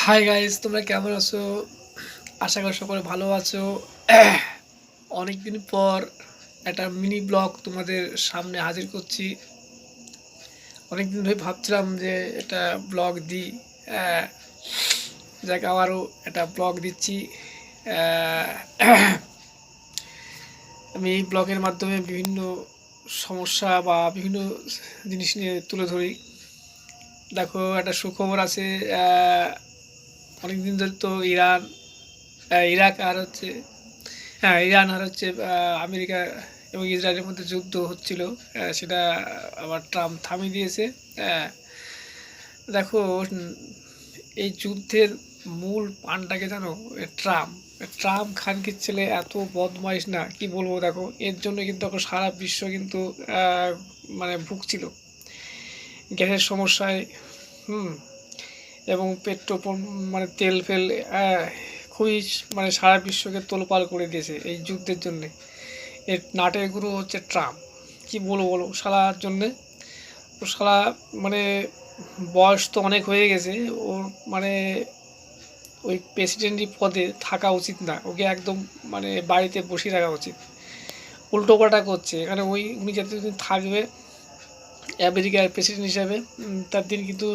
Hi guys, তোমরা কেমন আছো? আশা করি সকলে ভালো আছো। অনেকদিন পর একটা মিনি ব্লগ তোমাদের সামনে হাজির করছি। অনেকদিন ধরে ভাবছিলাম যে একটা ব্লগ দিই। যাকে আবারও একটা ব্লগ দিচ্ছি। আমি এই ব্লগের মাধ্যমে বিভিন্ন সমস্যা বা বিভিন্ন জিনিস নিয়ে তুলে ধরি। দেখো, একটা সুখবর আছে। অনেকদিন ধরে তো ইরাক আর হচ্ছে, হ্যাঁ, ইরান আর হচ্ছে আমেরিকা এবং ইসরায়েলের মধ্যে যুদ্ধ হচ্ছিল। সেটা আবার ট্রাম্প থামিয়ে দিয়েছে। আহ, দেখো, এই যুদ্ধের মূল পানটাকে জানো? ট্রাম্প। ট্রাম্প খানকির ছেলে এত বদমাইশ না, কি বলবো। দেখো, এর জন্য কিন্তু এখন সারা বিশ্ব কিন্তু মানে ভুগছিল গ্যাসের সমস্যায়। হুম। এবং মানে তেল ফেল খুবই, মানে সারা বিশ্বকে তোলপাল করে দিয়েছে এই যুদ্ধের জন্যে। এর নাটের গুরু হচ্ছে ট্রাম্প। কি বলবো বলো শালার জন্যে। ও শালা, মানে বয়স তো অনেক হয়ে গেছে ওর, মানে ওই প্রেসিডেন্টের পদে থাকা উচিত না, ওকে একদম মানে বাড়িতে বসিয়ে রাখা উচিত। উল্টোপাল্টা করছে এখানে। উনি যতদিন থাকবে আমেরিকার প্রেসিডেন্ট হিসাবে, তার দিন কিন্তু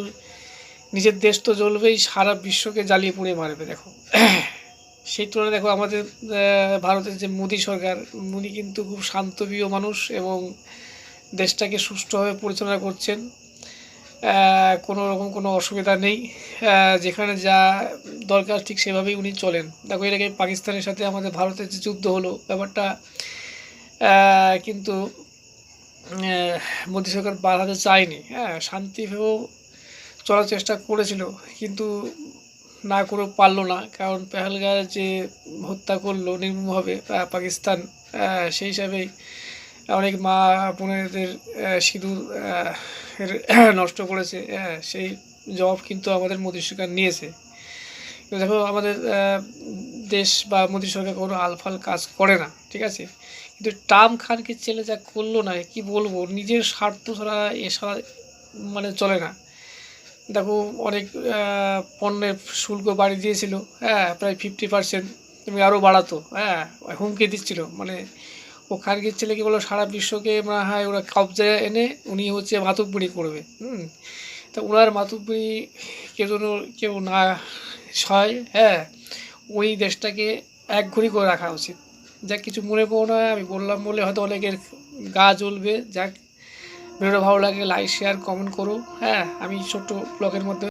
নিজের দেশ তো জ্বলবেই, সারা বিশ্বকে জ্বালিয়ে পুড়িয়ে মারবে। দেখো, সেই তুলনায় দেখো আমাদের ভারতের যে মোদী সরকার, উনি কিন্তু খুব শান্তপ্রিয় মানুষ এবং দেশটাকে সুষ্ঠুভাবে পরিচালনা করছেন। কোনো রকম কোনো অসুবিধা নেই। যেখানে যা দরকার ঠিক সেভাবেই উনি চলেন। দেখো, এর আগে পাকিস্তানের সাথে আমাদের ভারতের যে যুদ্ধ হলো, ব্যাপারটা কিন্তু মোদী সরকার বাধাতে চায়নি। হ্যাঁ, শান্তিভাবেও চলার চেষ্টা করেছিল, কিন্তু না করে পারলো না। কারণ পেহেলগাঁওয়ে যে হত্যা করলো নির্মমভাবে পাকিস্তান, সেই হিসাবেই অনেক মা বোনেদের সিঁদুর নষ্ট করেছে। সেই জবাব কিন্তু আমাদের মোদী সরকার নিয়েছে। কিন্তু দেখো, আমাদের দেশ বা মোদী সরকার কোনো আলফাল কাজ করে না, ঠিক আছে। কিন্তু ট্রাম্প খানকে ছেলে যা করলো না, কি বলবো, নিজের স্বার্থ ছাড়া এছাড়া মানে চলে না। দেখো, অনেক পণ্যের শুল্ক বাড়িয়ে দিয়েছিল। হ্যাঁ, প্রায় 50%। তুমি আরও বাড়াতো। হ্যাঁ, হুমকি দিচ্ছিল। মানে ও খানকির ছেলে কি বলো, সারা বিশ্বকে মনে হয় ওরা কবজায় এনে উনি হচ্ছে মাতুব্বরি করবে। তা ওনার মাতুব্বরি কেউ না হয়। হ্যাঁ, ওই দেশটাকে একঘরে করে রাখা উচিত। যাক, কিছু মনে করো না, আমি বললাম বলে হয়তো অনেকের গা জ্বলবে। যাক, ভিডিওটা ভালো লাগে লাইক শেয়ার কমেন্ট করো। হ্যাঁ, আমি ছোট্ট ব্লগের মধ্যে